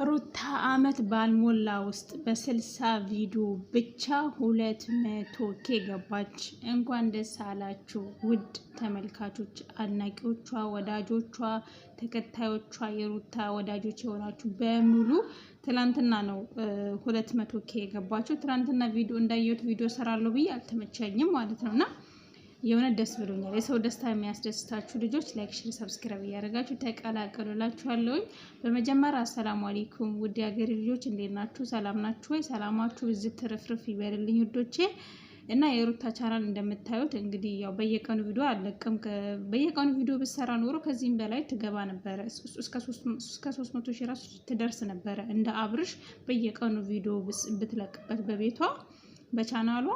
ሩታ አመት ባልሞላ ውስጥ በ60 ቪዲዮ ብቻ 200K ገባች። እንኳን ደስ አላችሁ ውድ ተመልካቾች፣ አድናቂዎቿ፣ ወዳጆቿ፣ ተከታዮቿ፣ የሩታ ወዳጆች የሆናችሁ በሙሉ ትላንትና ነው 200K ገባችሁ። ትላንትና ቪዲዮ እንዳየሁት ቪዲዮ ሰራለሁ ብዬ አልተመቸኝም ማለት ነውና የሆነ ደስ ብሎኛል። የሰው ደስታ የሚያስደስታችሁ ልጆች ላይክ፣ ሼር፣ ሰብስክራይብ እያደረጋችሁ ተቀላቀሉላችኋለሁ። በመጀመሪያ አሰላሙ አለይኩም ውድ የሀገሬ ልጆች እንዴት ናችሁ? ሰላም ናችሁ ወይ? ሰላማችሁ እዚህ ትርፍርፍ ይበልልኝ ውዶቼ። እና የሩታ ቻናል እንደምታዩት እንግዲህ ያው በየቀኑ ቪዲዮ አለቅም። በየቀኑ ቪዲዮ ብሰራ ኖሮ ከዚህም በላይ ትገባ ነበረ። እስከ 300 ሺህ ራሱ ትደርስ ነበረ። እንደ አብርሽ በየቀኑ ቪዲዮ ብትለቅበት በቤቷ በቻናሏ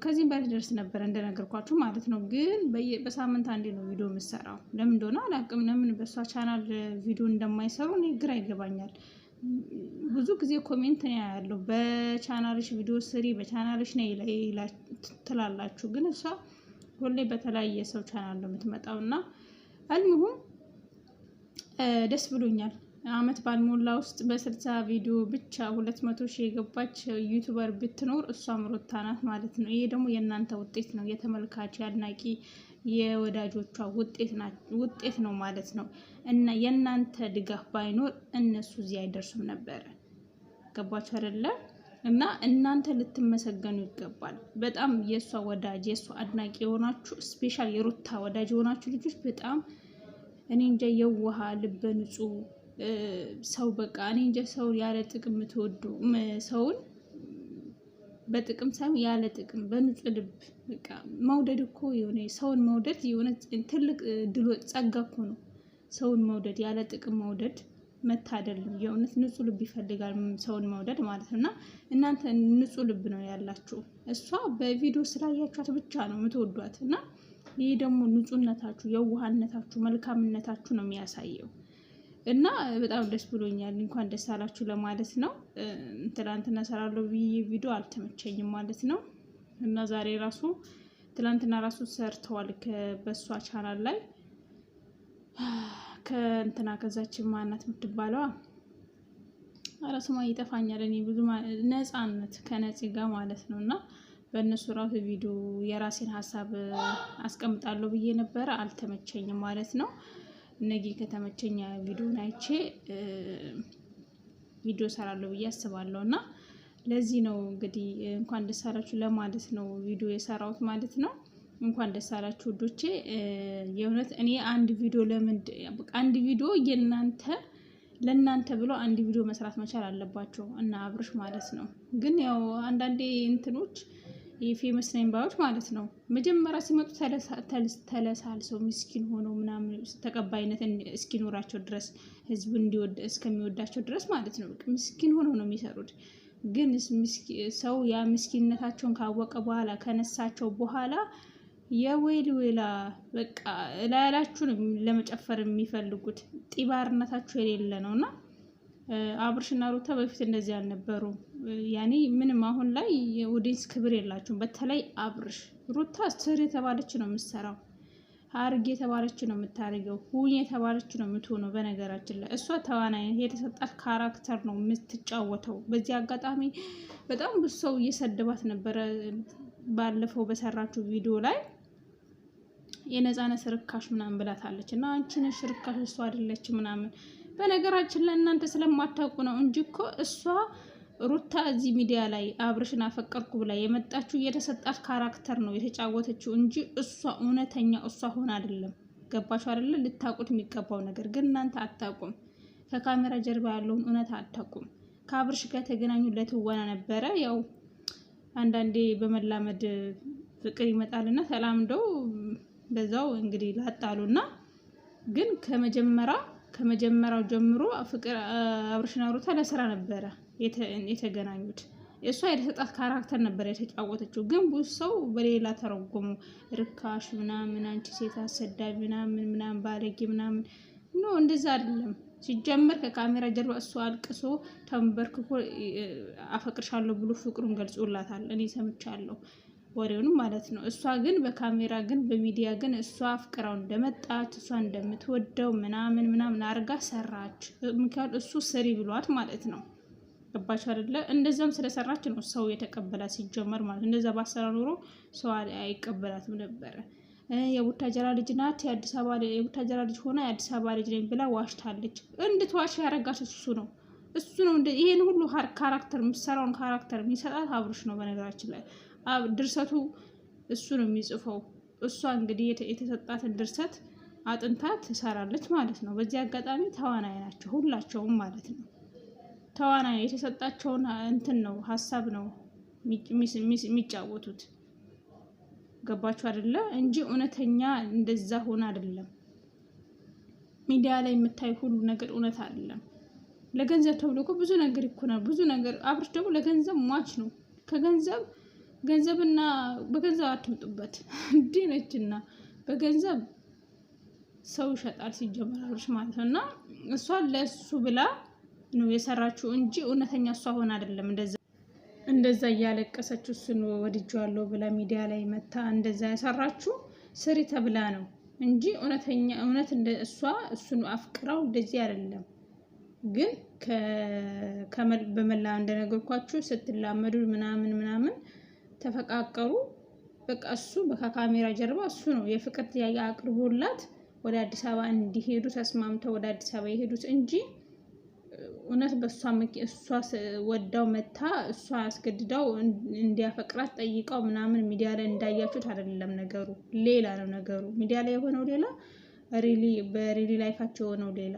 ከዚህም በላይ ደርስ ነበር እንደነገርኳችሁ ማለት ነው። ግን በሳምንት አንዴ ነው ቪዲዮ የምሰራው። ለምን እንደሆነ አላውቅም። ለምን በሷ ቻናል ቪዲዮ እንደማይሰሩ እኔ ግራ ይገባኛል። ብዙ ጊዜ ኮሜንት ነው ያለው በቻናልሽ ቪዲዮ ስሪ፣ በቻናልሽ ነው ትላላችሁ። ግን እሷ ሁሌ በተለያየ ሰው ቻናል ነው የምትመጣውና አልሙሁም ደስ ብሎኛል። አመት ባልሞላ ውስጥ በ60 ቪዲዮ ብቻ 200K የገባች ዩቲዩበር ብትኖር እሷም ሩታ ናት ማለት ነው። ይሄ ደግሞ የእናንተ ውጤት ነው፣ የተመልካች አድናቂ የወዳጆቿ ውጤት ነው ማለት ነው። እና የእናንተ ድጋፍ ባይኖር እነሱ እዚህ አይደርሱም ነበረ። ገባችሁ አይደለ? እና እናንተ ልትመሰገኑ ይገባል። በጣም የእሷ ወዳጅ የእሷ አድናቂ የሆናችሁ ስፔሻል የሩታ ወዳጅ የሆናችሁ ልጆች በጣም እኔ እንጃ የዋሃ ልበ ንጹህ ሰው በቃ እኔ እንጃ ሰው ያለ ጥቅም የምትወዱ ሰውን በጥቅም ሳይሆን ያለ ጥቅም በንጹህ ልብ በቃ መውደድ እኮ የሆነ ሰውን መውደድ የሆነ ትልቅ ድሎ ጸጋ እኮ ነው። ሰውን መውደድ ያለ ጥቅም መውደድ መታደል ነው። የእውነት ንጹህ ልብ ይፈልጋል ሰውን መውደድ ማለት ነውና እናንተ ንጹህ ልብ ነው ያላችሁ። እሷ በቪዲዮ ስላያችኋት ብቻ ነው የምትወዷት እና ይሄ ደግሞ ንጹህነታችሁ፣ የዋህነታችሁ፣ መልካምነታችሁ ነው የሚያሳየው። እና በጣም ደስ ብሎኛል። እንኳን ደስ አላችሁ ለማለት ነው። ትላንትና ሰራለሁ ብዬ ቪዲዮ አልተመቸኝም ማለት ነው። እና ዛሬ ራሱ ትላንትና ራሱ ሰርተዋል በሷ ቻናል ላይ ከዛች ማናት የምትባለዋ አራስማ ይጠፋኛል። እኔ ብዙ ነፃነት ከነፂ ጋር ማለት ነውና በእነሱ ራሱ ቪዲዮ የራሴን ሀሳብ አስቀምጣለሁ ብዬ ነበረ፣ አልተመቸኝም ማለት ነው። ነገ ከተመቸኛ ቪዲዮን አይቼ ቪዲዮ ሰራለሁ ብዬ አስባለሁ። እና ለዚህ ነው እንግዲህ እንኳን ደስ አላችሁ ለማለት ነው ቪዲዮ የሰራሁት ማለት ነው። እንኳን ደስ አላችሁ ውዶቼ። የእውነት እኔ አንድ ቪዲዮ ለእናንተ ብሎ አንድ ቪዲዮ መስራት መቻል አለባቸው እና አብርሽ ማለት ነው። ግን ያው አንዳንዴ እንትኖች የፌመስ ነኝ ባዮች ማለት ነው መጀመሪያ ሲመጡ ተለሳልሰው ምስኪን ሆነው ምናምን ተቀባይነት እስኪኖራቸው ድረስ ህዝብ እስከሚወዳቸው ድረስ ማለት ነው ምስኪን ሆነው ነው የሚሰሩት። ግን ሰው ያ ምስኪንነታቸውን ካወቀ በኋላ ከነሳቸው በኋላ የወይላ በቃ ላያላችሁ ለመጨፈር የሚፈልጉት ጢባርነታችሁ የሌለ ነውና አብርሽና ሩታ በፊት እንደዚህ አልነበሩም። ያኔ ምንም አሁን ላይ የኦዲየንስ ክብር የላችሁም። በተለይ አብርሽ ሩታ ስር የተባለች ነው የምትሰራው፣ አርግ የተባለች ነው የምታደርገው፣ ሁኝ የተባለች ነው የምትሆነው። በነገራችን ላይ እሷ ተዋናይ የተሰጣት ካራክተር ነው የምትጫወተው። በዚህ አጋጣሚ በጣም ብዙ ሰው እየሰደባት ነበረ። ባለፈው በሰራችው ቪዲዮ ላይ የነፃነት ርካሽ ምናምን ብላታለች እና አንቺ ነሽ ርካሽ እሷ አይደለች ምናምን። በነገራችን ላይ እናንተ ስለማታውቁ ነው እንጂ እኮ እሷ ሩታ እዚህ ሚዲያ ላይ አብርሽን አፈቀርኩ ብላ የመጣችው የተሰጣት ካራክተር ነው የተጫወተችው እንጂ እሷ እውነተኛ እሷ ሆነ አይደለም። ገባችሁ አይደለ? ልታውቁት የሚገባው ነገር ግን እናንተ አታውቁም። ከካሜራ ጀርባ ያለውን እውነት አታውቁም። ከአብርሽ ጋር ተገናኙ ለትወና ነበረ። ያው አንዳንዴ በመላመድ ፍቅር ይመጣልና ተላምደው በዛው እንግዲህ ላጣሉና ግን ከመጀመሪያው ጀምሮ ፍቅር አብርሽና ሩታ ለስራ ነበረ የተገናኙት። እሷ የተሰጣት ካራክተር ነበር የተጫወተችው። ግን ብዙ ሰው በሌላ ተረጎሙ። ርካሽ ምናምን፣ አንቺ ሴት አሰዳቢ ምናምን ባለጌ ምናምን። ኖ እንደዛ አይደለም። ሲጀመር ከካሜራ ጀርባ እሱ አልቅሶ ተንበርክኮ አፈቅርሻለሁ ብሎ ፍቅሩን ገልጾላታል። እኔ ሰምቻለሁ። ወሬውንም ማለት ነው። እሷ ግን በካሜራ ግን በሚዲያ ግን እሷ አፍቅራው እንደመጣች እሷ እንደምትወደው ምናምን አርጋ ሰራች። ምክንያቱም እሱ ስሪ ብሏት ማለት ነው። ገባች አይደለ? እንደዛም ስለሰራች ነው ሰው የተቀበላት ሲጀመር ማለት ነው። እንደዛ ባሰራ ኖሮ ሰው አይቀበላትም ነበረ። የቡታጀራ ልጅ ናት፣ የአዲስ አበባ የቡታጀራ ልጅ ሆና የአዲስ አበባ ልጅ ነኝ ብላ ዋሽታለች። እንድትዋሽ ያረጋት እሱ ነው። ይሄን ሁሉ ካራክተር የምትሰራውን ካራክተር የሚሰጣት አብርሽ ነው። በነገራችን ላይ ድርሰቱ እሱ ነው የሚጽፈው። እሷ እንግዲህ የተሰጣትን ድርሰት አጥንታ ትሰራለች ማለት ነው። በዚህ አጋጣሚ ተዋናይ ናቸው ሁላቸውም ማለት ነው። ተዋናይ የተሰጣቸውን እንትን ነው ሀሳብ ነው የሚጫወቱት። ገባችሁ አይደለ? እንጂ እውነተኛ እንደዛ ሆነ አይደለም። ሚዲያ ላይ የምታይ ሁሉ ነገር እውነት አይደለም። ለገንዘብ ተብሎ እኮ ብዙ ነገር ይኮናል። ብዙ ነገር አብርሽ ደግሞ ለገንዘብ ሟች ነው። ገንዘብና በገንዘብ አትምጡበት እንዲህ ነችና በገንዘብ ሰው ይሸጣል ሲጀመር አብርሽ ማለት ነው። እና እሷ ለሱ ብላ ነው የሰራችው እንጂ እውነተኛ እሷ ሆነ አይደለም። እንደዛ እያለቀሰች እሱን ወድጄዋለሁ ብላ ሚዲያ ላይ መታ እንደዛ የሰራችው ስሪ ተብላ ነው እንጂ እውነት እንደ እሱን አፍቅራው እንደዚህ አይደለም። ግን በመላ እንደነገርኳችሁ ስትላመዱ ምናምን ተፈቃቀሩ። በቃ እሱ ከካሜራ ጀርባ እሱ ነው የፍቅር ጥያቄ አቅርቦላት ወደ አዲስ አበባ እንዲሄዱ ተስማምተው ወደ አዲስ አበባ የሄዱት እንጂ እውነት በእሷ ወዳው መታ እሷ አስገድዳው እንዲያፈቅራት ጠይቀው ምናምን ሚዲያ ላይ እንዳያችሁት አይደለም። ነገሩ ሌላ ነው። ነገሩ ሚዲያ ላይ የሆነው ሌላ፣ በሪሊ ላይፋቸው የሆነው ሌላ።